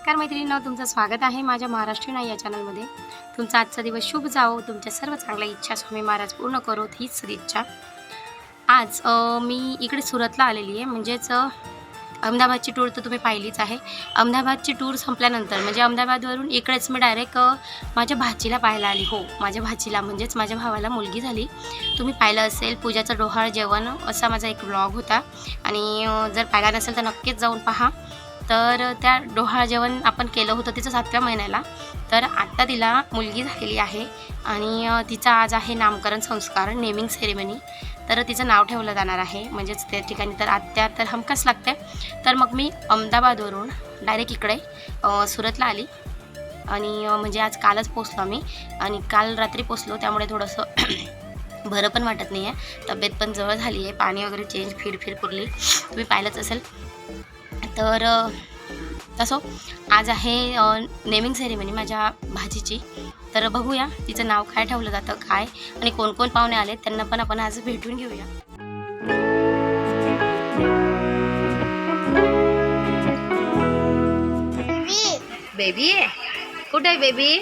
नमस्कार मैत्रिणींनो, तुमचं स्वागत आहे माझ्या महाराष्ट्रीयन आई या चॅनलमध्ये। तुमचा आजचा दिवस शुभ जावो, तुमच्या सर्व चांगल्या इच्छा स्वामी महाराज पूर्ण करोत हीच सदिच्छा। आज मी इकडे सुरतला आलेली आहे, म्हणजेच अहमदाबादची टूर तर तुम्ही पाहिलीच आहे। अहमदाबादची टूर संपल्यानंतर म्हणजे अहमदाबादवरून इकडेच मी डायरेक्ट माझ्या भाचीला पाहायला आली। हो, माझ्या भाचीला म्हणजेच माझ्या भावाला मुलगी झाली। तुम्ही पाहिलं असेल पूजाचं डोहाळ जेवण असा माझा एक व्लॉग होता, आणि जर पाहिला नसेल तर नक्कीच जाऊन पहा। तर त्या डोहाळ जेवण आपण केलं होतं तिचं 7व्या महिन्याला। तर आत्ता तिला मुलगी झालेली आहे आणि तिचा आज आहे नामकरण संस्कार, नेमिंग सेरेमनी। तर तिचं नाव ठेवलं जाणार आहे, म्हणजेच त्या ठिकाणी तर आत्या तर हमखास लागते। तर मग मी अहमदाबादवरून डायरेक्ट इकडे सुरतला आली, आणि म्हणजे आज कालच पोचलो आम्ही, आणि काल रात्री पोचलो, त्यामुळे थोडंसं बरं पण वाटत नाही आहे, तब्येत पण जवळ झाली आहे, पाणी वगैरे चेंज फिर पुरली, तुम्ही पाहिलंच असेल। तर तसं आज आहे नेमिंग सेरेमनी माझ्या भाचीची। तर बघूया तिचं नाव काय ठेवलं जातं, काय आणि कोण कोण पाहुणे आले त्यांना पण आपण आज भेटून घेऊया। बेबी कुठे आहे बेबी?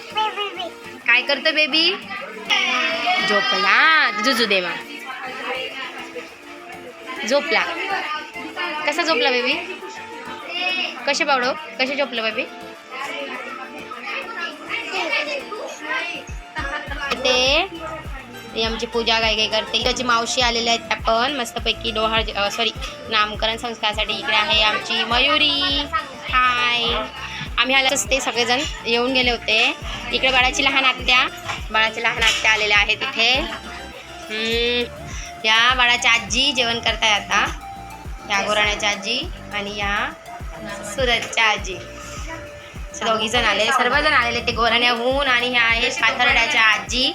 काय करतो बेबी? झोपला, जुजू दे मा, झोपला। कसा झोपला बेबी? कसे बावडो, कसे झोपलं बेबी? ते आमची पूजा काय करते, त्याची मावशी आलेल्या आहेत, त्या पण मस्तपैकी डोहाळ नामकरण संस्कारासाठी इकडे आहे आमची मयुरी। हाय, आम्ही आले असते सगळेजण येऊन गेले होते। इकडे बाळाची लहान आत्या आलेल्या आहेत इथे। या बाळाच्या आजी जेवण करताय आता, या गोराण्याच्या आजी आणि या सुरतच्या आजी, दोघीजण आले, सर्वजण आलेले ते गोराण्याहून। आणि ह्या आहे पाथर्ड्याच्या आजी,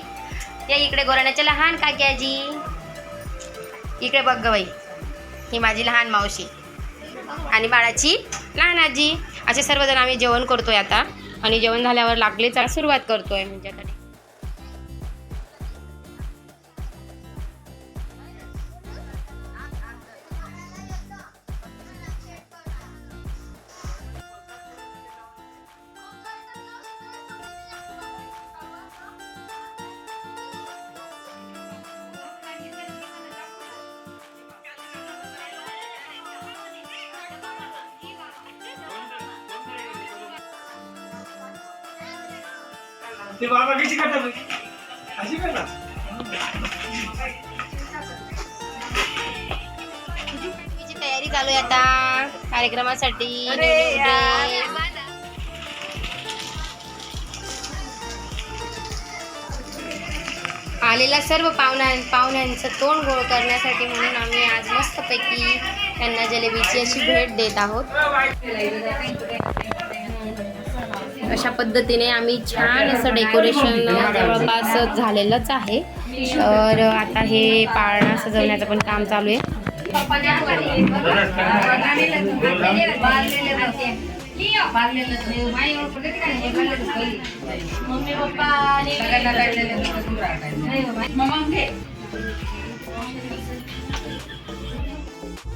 या इकडे गोराण्याच्या लहान काकी आजी, इकडे बघ गं बाई, ही माझी लहान मावशी आणि बाळाची लहान आजी। असे सर्वजण आम्ही जेवण करतोय आता, आणि जेवण झाल्यावर लागलीच सुरुवात करतोय म्हणजे आता। ते बाबा कशी करतात अशी करतात। तयारी चालू आहे आता कार्यक्रमासाठी। आलेला सर्व पाहुण्यांचं तोंड गोळ करण्यासाठी म्हणून आम्ही आज मस्तपैकी त्यांना जलेबीची अशी भेट देत आहोत। अशा पद्धतीने आम्ही छान असं डेकोरेशन जवळपास झालेलंच आहे। तर आता हे पाळणा सजवण्याचं पण काम चालू आहे।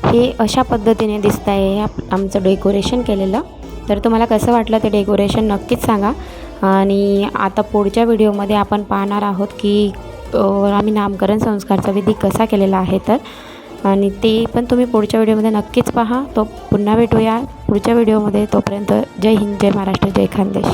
हे अशा पद्धतीने दिसत आहे आमचं डेकोरेशन केलेलं। तर तुम्हाला कसं वाटलं ते डेकोरेशन नक्कीच सांगा। आणि आता पुढच्या व्हिडिओमध्ये आपण पाहणार आहोत की आम्ही नामकरण संस्कारचा विधी कसा केलेला आहे, तर आणि ते पण तुम्ही पुढच्या व्हिडिओमध्ये नक्कीच पहा। तो पुन्हा भेटूया पुढच्या व्हिडिओमध्ये, तोपर्यंत जय हिंद, जय महाराष्ट्र, जय खानदेश।